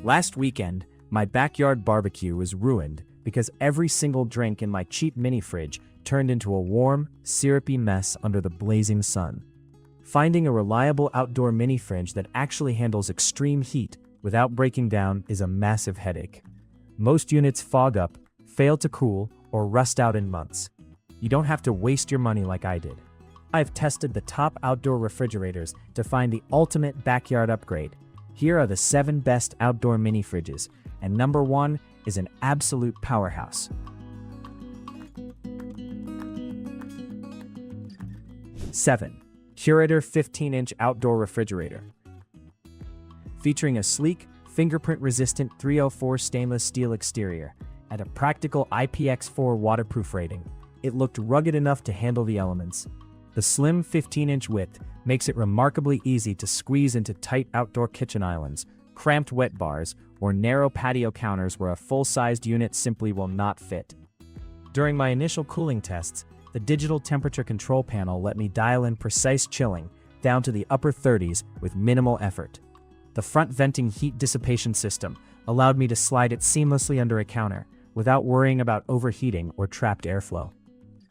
Last weekend, my backyard barbecue was ruined because every single drink in my cheap mini fridge turned into a warm, syrupy mess under the blazing sun. Finding a reliable outdoor mini fridge that actually handles extreme heat without breaking down is a massive headache. Most units fog up, fail to cool, or rust out in months. You don't have to waste your money like I did. I've tested the top outdoor refrigerators to find the ultimate backyard upgrade. Here are the 7 best outdoor mini fridges, and number 1 is an absolute powerhouse. 7. Cureder 15-inch outdoor refrigerator. Featuring a sleek, fingerprint-resistant 304 stainless steel exterior and a practical IPX4 waterproof rating, it looked rugged enough to handle the elements. The slim 15-inch width makes it remarkably easy to squeeze into tight outdoor kitchen islands, cramped wet bars, or narrow patio counters where a full-sized unit simply will not fit. During my initial cooling tests, the digital temperature control panel let me dial in precise chilling down to the upper 30s with minimal effort. The front venting heat dissipation system allowed me to slide it seamlessly under a counter without worrying about overheating or trapped airflow.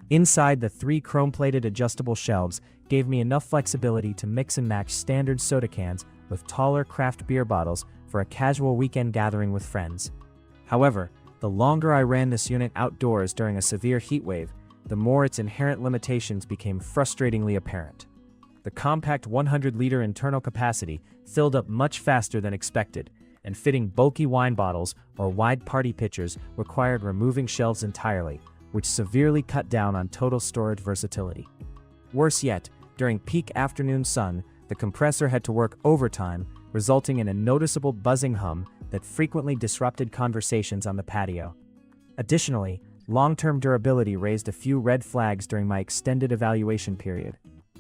Inside, the 3 chrome-plated adjustable shelves gave me enough flexibility to mix and match standard soda cans with taller craft beer bottles for a casual weekend gathering with friends. However, the longer I ran this unit outdoors during a severe heat wave, the more its inherent limitations became frustratingly apparent. The compact 100-liter internal capacity filled up much faster than expected, and fitting bulky wine bottles or wide party pitchers required removing shelves entirely, which severely cut down on total storage versatility. Worse yet, during peak afternoon sun, the compressor had to work overtime, resulting in a noticeable buzzing hum that frequently disrupted conversations on the patio. Additionally, long-term durability raised a few red flags during my extended evaluation period.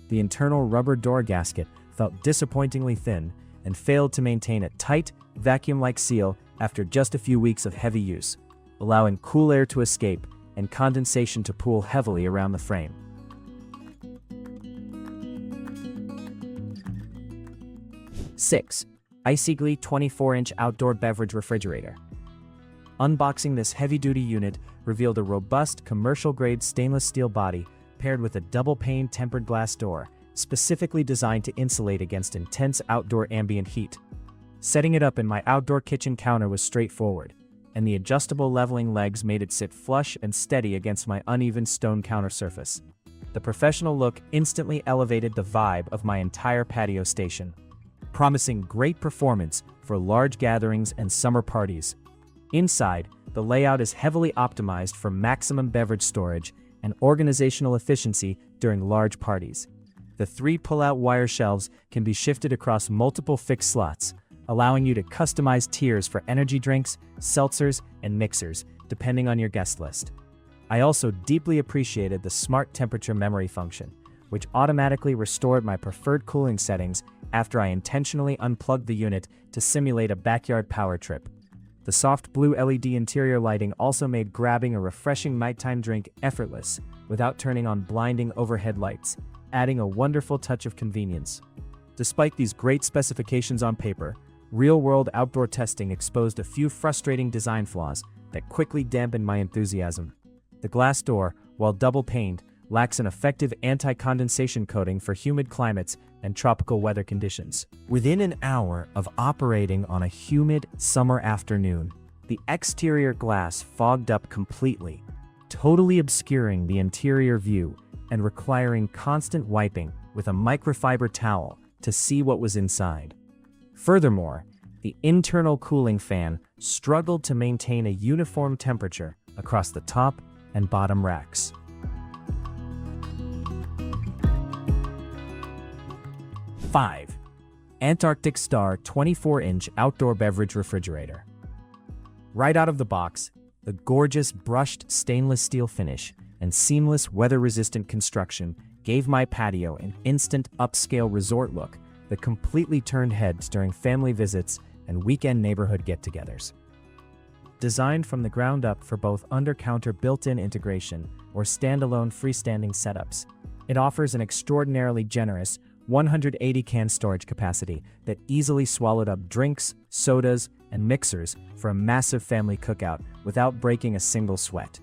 The internal rubber door gasket felt disappointingly thin and failed to maintain a tight, vacuum-like seal after just a few weeks of heavy use, allowing cool air to escape and condensation to pool heavily around the frame. 6. Icyglee 24-inch outdoor beverage refrigerator. Unboxing this heavy-duty unit revealed a robust, commercial-grade stainless steel body paired with a double-pane tempered glass door, specifically designed to insulate against intense outdoor ambient heat. Setting it up in my outdoor kitchen counter was straightforward, and the adjustable leveling legs made it sit flush and steady against my uneven stone counter surface. The professional look instantly elevated the vibe of my entire patio station, promising great performance for large gatherings and summer parties. Inside, the layout is heavily optimized for maximum beverage storage and organizational efficiency during large parties. The 3 pull-out wire shelves can be shifted across multiple fixed slots, allowing you to customize tiers for energy drinks, seltzers, and mixers, depending on your guest list. I also deeply appreciated the smart temperature memory function, which automatically restored my preferred cooling settings after I intentionally unplugged the unit to simulate a backyard power trip. The soft blue LED interior lighting also made grabbing a refreshing nighttime drink effortless without turning on blinding overhead lights, adding a wonderful touch of convenience. Despite these great specifications on paper, real-world outdoor testing exposed a few frustrating design flaws that quickly dampened my enthusiasm. The glass door, while double-paned, lacks an effective anti-condensation coating for humid climates and tropical weather conditions. Within an hour of operating on a humid summer afternoon, the exterior glass fogged up completely, totally obscuring the interior view and requiring constant wiping with a microfiber towel to see what was inside. Furthermore, the internal cooling fan struggled to maintain a uniform temperature across the top and bottom racks. 5. Antarctic Star 24-inch outdoor beverage refrigerator. Right out of the box, the gorgeous brushed stainless steel finish and seamless weather-resistant construction gave my patio an instant upscale resort look that completely turned heads during family visits and weekend neighborhood get-togethers. Designed from the ground up for both under-counter built-in integration or standalone freestanding setups, it offers an extraordinarily generous 180-can storage capacity that easily swallowed up drinks, sodas, and mixers for a massive family cookout without breaking a single sweat.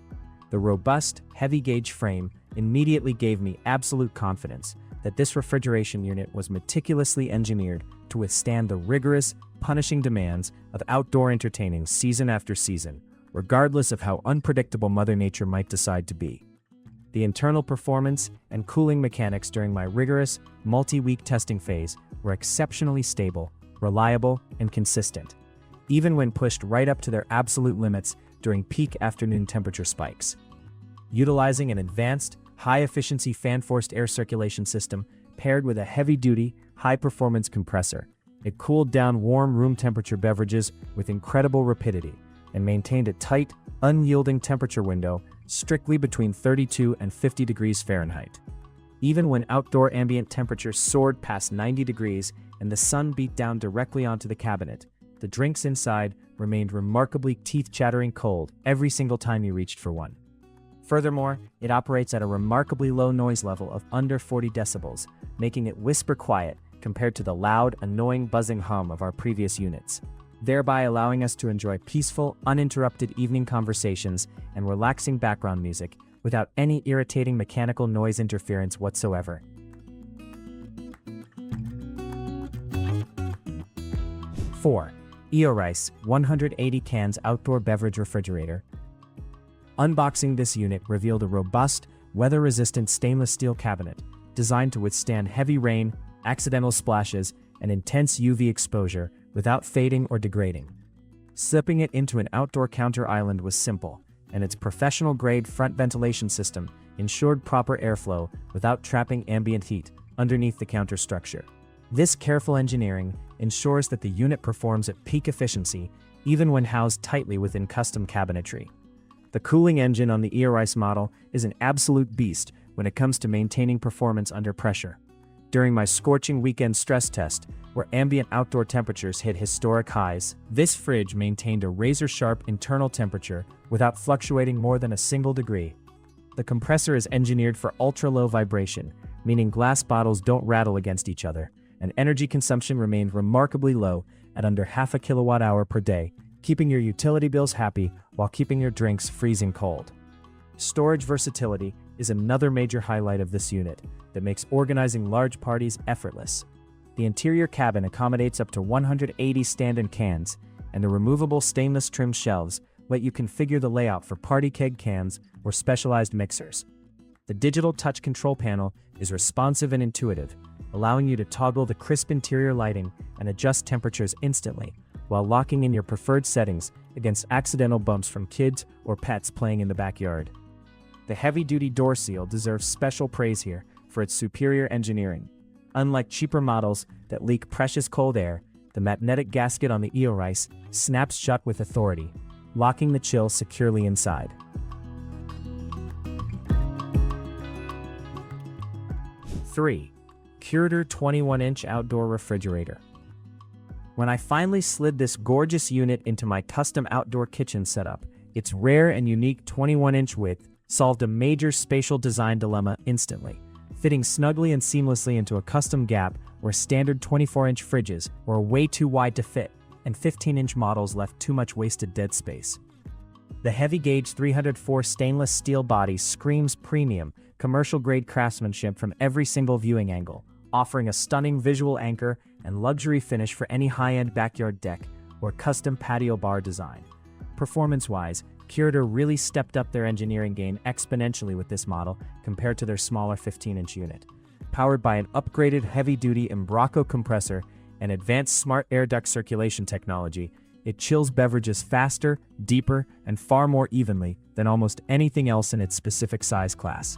The robust, heavy-gauge frame immediately gave me absolute confidence that this refrigeration unit was meticulously engineered to withstand the rigorous, punishing demands of outdoor entertaining season after season, regardless of how unpredictable Mother Nature might decide to be. The internal performance and cooling mechanics during my rigorous, multi-week testing phase were exceptionally stable, reliable, and consistent, even when pushed right up to their absolute limits during peak afternoon temperature spikes. Utilizing an advanced, high-efficiency fan-forced air circulation system paired with a heavy-duty, high-performance compressor, it cooled down warm room temperature beverages with incredible rapidity and maintained a tight, unyielding temperature window strictly between 32 and 50 degrees Fahrenheit. Even when outdoor ambient temperatures soared past 90 degrees and the sun beat down directly onto the cabinet, the drinks inside remained remarkably teeth-chattering cold every single time you reached for one. Furthermore, it operates at a remarkably low noise level of under 40 decibels, making it whisper quiet compared to the loud, annoying buzzing hum of our previous units, thereby allowing us to enjoy peaceful, uninterrupted evening conversations and relaxing background music without any irritating mechanical noise interference whatsoever. 4. EORICE 180 cans outdoor beverage refrigerator. Unboxing this unit revealed a robust, weather-resistant stainless steel cabinet designed to withstand heavy rain, accidental splashes, and intense UV exposure without fading or degrading. Slipping it into an outdoor counter island was simple, and its professional-grade front ventilation system ensured proper airflow without trapping ambient heat underneath the counter structure. This careful engineering ensures that the unit performs at peak efficiency even when housed tightly within custom cabinetry. The cooling engine on the EORICE model is an absolute beast when it comes to maintaining performance under pressure. During my scorching weekend stress test, where ambient outdoor temperatures hit historic highs, this fridge maintained a razor-sharp internal temperature without fluctuating more than a single degree. The compressor is engineered for ultra-low vibration, meaning glass bottles don't rattle against each other, and energy consumption remained remarkably low at under half a kilowatt-hour per day, keeping your utility bills happy while keeping your drinks freezing cold. Storage versatility is another major highlight of this unit that makes organizing large parties effortless. The interior cabin accommodates up to 180 stand-in cans, and the removable stainless trim shelves let you configure the layout for party keg cans or specialized mixers. The digital touch control panel is responsive and intuitive, allowing you to toggle the crisp interior lighting and adjust temperatures instantly, while locking in your preferred settings against accidental bumps from kids or pets playing in the backyard. The heavy-duty door seal deserves special praise here for its superior engineering. Unlike cheaper models that leak precious cold air, the magnetic gasket on the EORICE snaps shut with authority, locking the chill securely inside. 3. Cureder 21-inch outdoor refrigerator. When I finally slid this gorgeous unit into my custom outdoor kitchen setup, its rare and unique 21-inch width solved a major spatial design dilemma instantly, fitting snugly and seamlessly into a custom gap where standard 24-inch fridges were way too wide to fit, and 15-inch models left too much wasted dead space. The heavy-gauge 304 stainless steel body screams premium, commercial-grade craftsmanship from every single viewing angle, offering a stunning visual anchor and luxury finish for any high-end backyard deck or custom patio bar design. Performance-wise, Cureder really stepped up their engineering game exponentially with this model compared to their smaller 15-inch unit. Powered by an upgraded heavy-duty Embraco compressor and advanced smart air duct circulation technology, it chills beverages faster, deeper, and far more evenly than almost anything else in its specific size class.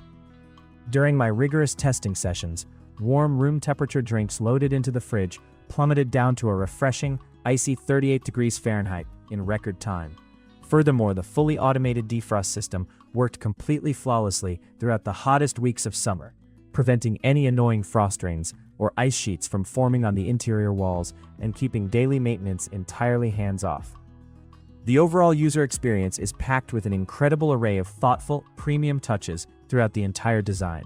During my rigorous testing sessions, warm room temperature drinks loaded into the fridge plummeted down to a refreshing, icy 38 degrees Fahrenheit in record time. Furthermore, the fully automated defrost system worked completely flawlessly throughout the hottest weeks of summer, preventing any annoying frost rains or ice sheets from forming on the interior walls and keeping daily maintenance entirely hands-off. The overall user experience is packed with an incredible array of thoughtful, premium touches throughout the entire design.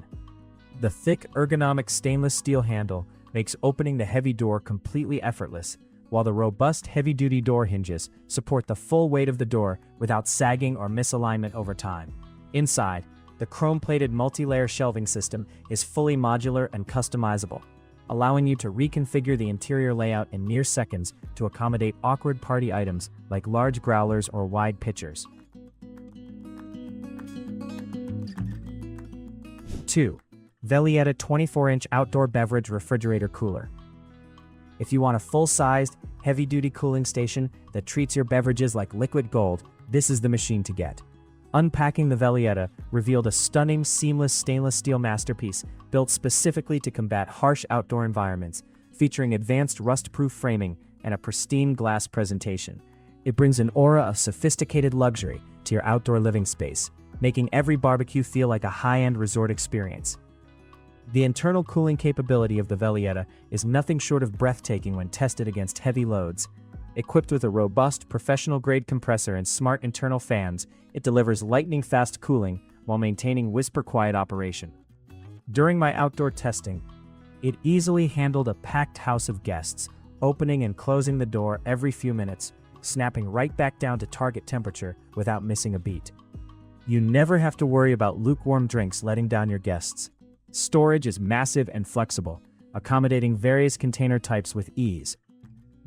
The thick, ergonomic stainless steel handle makes opening the heavy door completely effortless, while the robust heavy-duty door hinges support the full weight of the door without sagging or misalignment over time. Inside, the chrome-plated multi-layer shelving system is fully modular and customizable, allowing you to reconfigure the interior layout in mere seconds to accommodate awkward party items like large growlers or wide pitchers. 2. Velieta 24-inch outdoor beverage refrigerator cooler. If you want a full-sized, heavy-duty cooling station that treats your beverages like liquid gold, this is the machine to get. Unpacking the Velieta revealed a stunning, seamless stainless steel masterpiece built specifically to combat harsh outdoor environments, featuring advanced rust-proof framing and a pristine glass presentation. It brings an aura of sophisticated luxury to your outdoor living space, making every barbecue feel like a high-end resort experience. The internal cooling capability of the Velieta is nothing short of breathtaking when tested against heavy loads. Equipped with a robust, professional-grade compressor and smart internal fans, it delivers lightning-fast cooling while maintaining whisper-quiet operation. During my outdoor testing, it easily handled a packed house of guests, opening and closing the door every few minutes, snapping right back down to target temperature without missing a beat. You never have to worry about lukewarm drinks letting down your guests. Storage is massive and flexible, accommodating various container types with ease.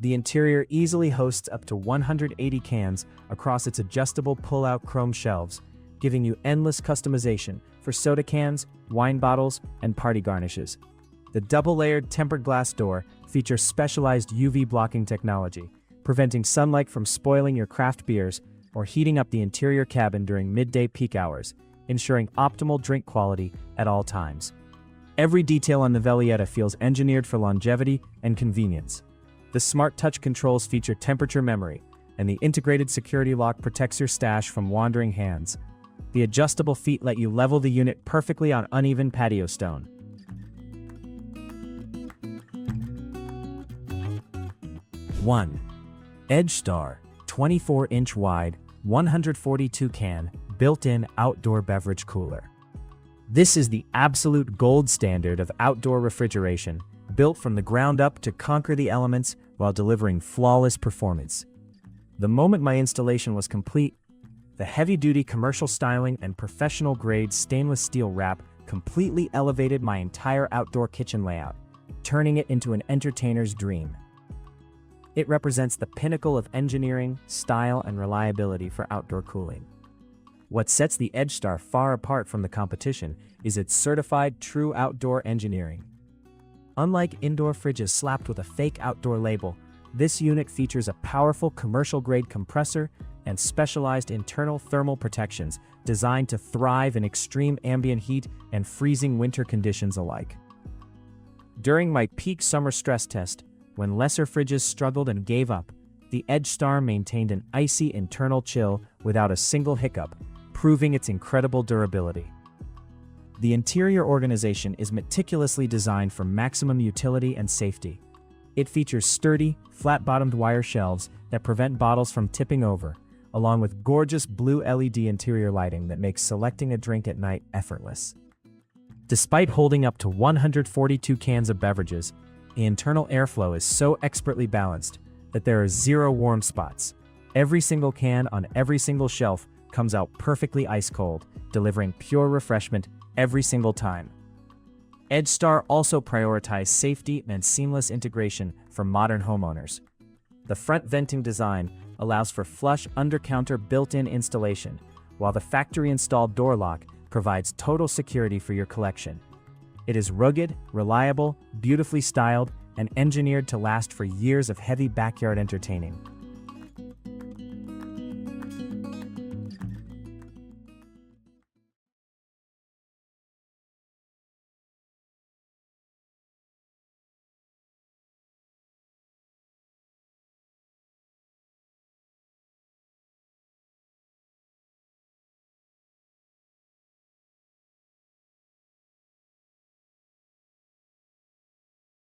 The interior easily hosts up to 180 cans across its adjustable pull-out chrome shelves, giving you endless customization for soda cans, wine bottles, and party garnishes. The double-layered tempered glass door features specialized UV blocking technology, preventing sunlight from spoiling your craft beers or heating up the interior cabin during midday peak hours, ensuring optimal drink quality at all times. Every detail on the Velieta feels engineered for longevity and convenience. The smart touch controls feature temperature memory, and the integrated security lock protects your stash from wandering hands. The adjustable feet let you level the unit perfectly on uneven patio stone. 1. EdgeStar 24-inch wide, 142-can, built-in outdoor beverage cooler. This is the absolute gold standard of outdoor refrigeration, built from the ground up to conquer the elements while delivering flawless performance. The moment my installation was complete, the heavy-duty commercial styling and professional-grade stainless steel wrap completely elevated my entire outdoor kitchen layout, turning it into an entertainer's dream. It represents the pinnacle of engineering, style, and reliability for outdoor cooling. What sets the EdgeStar far apart from the competition is its certified true outdoor engineering. Unlike indoor fridges slapped with a fake outdoor label, this unit features a powerful commercial-grade compressor and specialized internal thermal protections designed to thrive in extreme ambient heat and freezing winter conditions alike. During my peak summer stress test, when lesser fridges struggled and gave up, the EdgeStar maintained an icy internal chill without a single hiccup, proving its incredible durability. The interior organization is meticulously designed for maximum utility and safety. It features sturdy, flat-bottomed wire shelves that prevent bottles from tipping over, along with gorgeous blue LED interior lighting that makes selecting a drink at night effortless. Despite holding up to 142 cans of beverages, the internal airflow is so expertly balanced that there are zero warm spots. Every single can on every single shelf comes out perfectly ice cold, delivering pure refreshment every single time. EdgeStar also prioritized safety and seamless integration for modern homeowners. The front venting design allows for flush under-counter built-in installation, while the factory-installed door lock provides total security for your collection. It is rugged, reliable, beautifully styled, and engineered to last for years of heavy backyard entertaining.